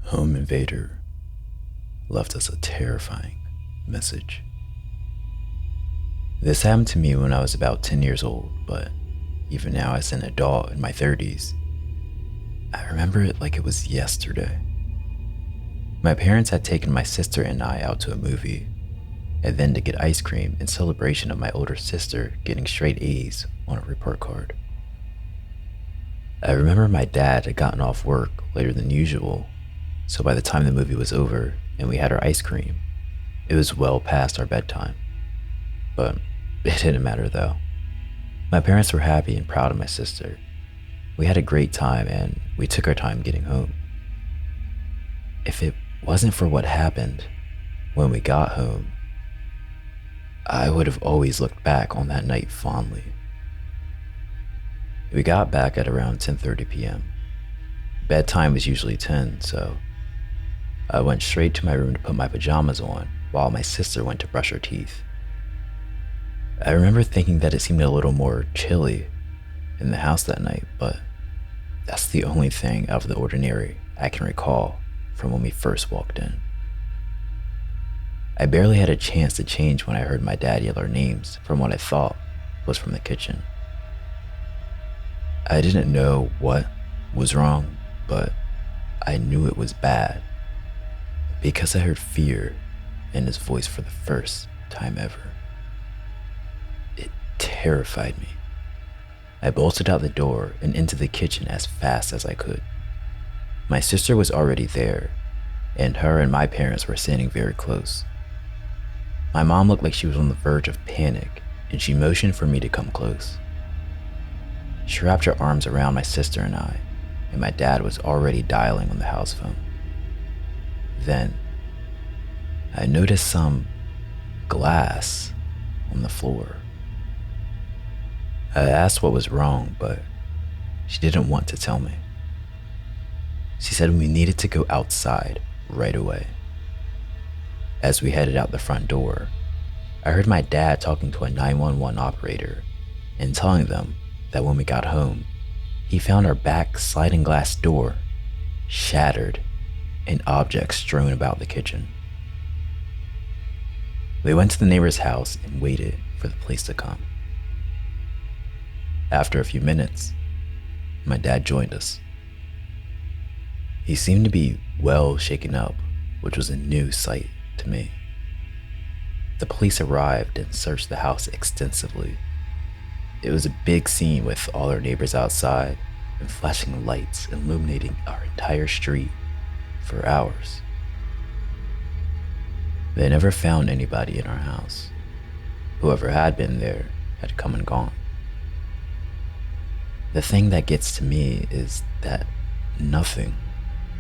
Home Invader left us a terrifying message. This happened to me when I was about 10 years old, but even now as an adult in my 30s, I remember it like it was yesterday. My parents had taken my sister and I out to a movie, and then to get ice cream in celebration of my older sister getting straight A's on a report card. I remember my dad had gotten off work later than usual, so by the time the movie was over and we had our ice cream, it was well past our bedtime. But it didn't matter though. My parents were happy and proud of my sister. We had a great time and we took our time getting home. If it wasn't for what happened when we got home, I would have always looked back on that night fondly. We got back at around 10:30 p.m. Bedtime was usually 10, so I went straight to my room to put my pajamas on while my sister went to brush her teeth. I remember thinking that it seemed a little more chilly in the house that night, but that's the only thing out of the ordinary I can recall from when we first walked in. I barely had a chance to change when I heard my dad yell our names from what I thought was from the kitchen. I didn't know what was wrong, but I knew it was bad because I heard fear in his voice for the first time ever. It terrified me. I bolted out the door and into the kitchen as fast as I could. My sister was already there, and her and my parents were standing very close. My mom looked like she was on the verge of panic, and she motioned for me to come close. She wrapped her arms around my sister and I, and my dad was already dialing on the house phone. Then, I noticed some glass on the floor. I asked what was wrong, but she didn't want to tell me. She said we needed to go outside right away. As we headed out the front door, I heard my dad talking to a 911 operator and telling them that when we got home, he found our back sliding glass door shattered and objects strewn about the kitchen. We went to the neighbor's house and waited for the police to come. After a few minutes, my dad joined us. He seemed to be well shaken up, which was a new sight to me. The police arrived and searched the house extensively. It was a big scene with all our neighbors outside and flashing lights illuminating our entire street for hours. They never found anybody in our house. Whoever had been there had come and gone. The thing that gets to me is that nothing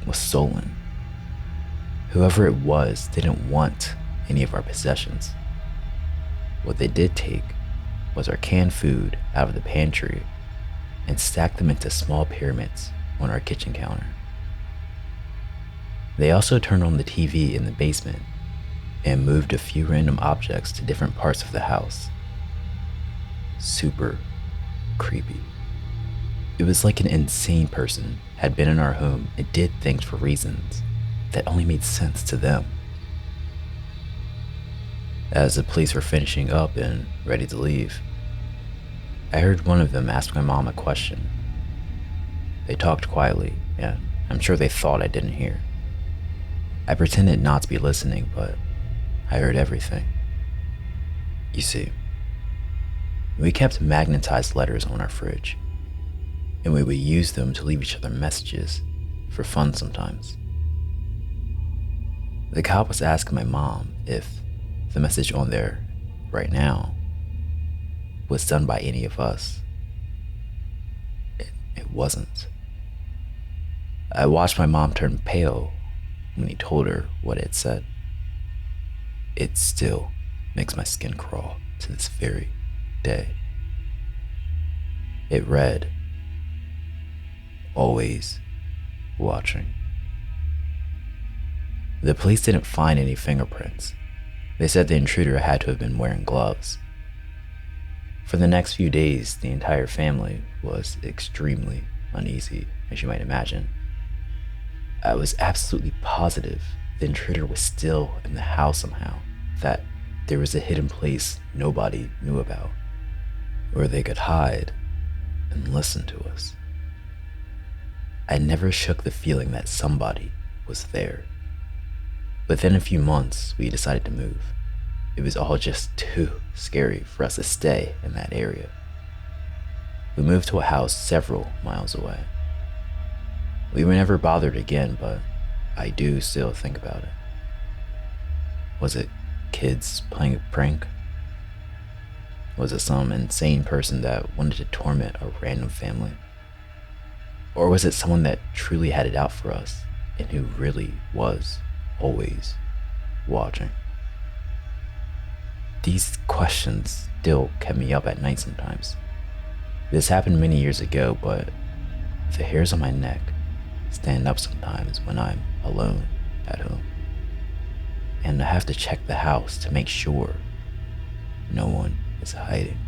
was stolen. Whoever it was didn't want any of our possessions. What they did take was our canned food out of the pantry and stacked them into small pyramids on our kitchen counter. They also turned on the TV in the basement and moved a few random objects to different parts of the house. Super creepy. It was like an insane person had been in our home and did things for reasons that only made sense to them. As the police were finishing up and ready to leave, I heard one of them ask my mom a question. They talked quietly, and I'm sure they thought I didn't hear. I pretended not to be listening, but I heard everything. You see, we kept magnetized letters on our fridge, and we would use them to leave each other messages for fun sometimes. The cop was asking my mom if the message on there right now was done by any of us. It wasn't. I watched my mom turn pale when he told her what it said. It still makes my skin crawl to this very day. It read, "Always watching." The police didn't find any fingerprints. They said the intruder had to have been wearing gloves. For the next few days, the entire family was extremely uneasy, as you might imagine. I was absolutely positive the intruder was still in the house somehow, that there was a hidden place nobody knew about, where they could hide and listen to us. I never shook the feeling that somebody was there. Within a few months, we decided to move. It was all just too scary for us to stay in that area. We moved to a house several miles away. We were never bothered again, but I do still think about it. Was it kids playing a prank? Was it some insane person that wanted to torment a random family? Or was it someone that truly had it out for us and who really was always watching? These questions still kept me up at night sometimes. This happened many years ago, but the hairs on my neck stand up sometimes when I'm alone at home. And I have to check the house to make sure no one is hiding.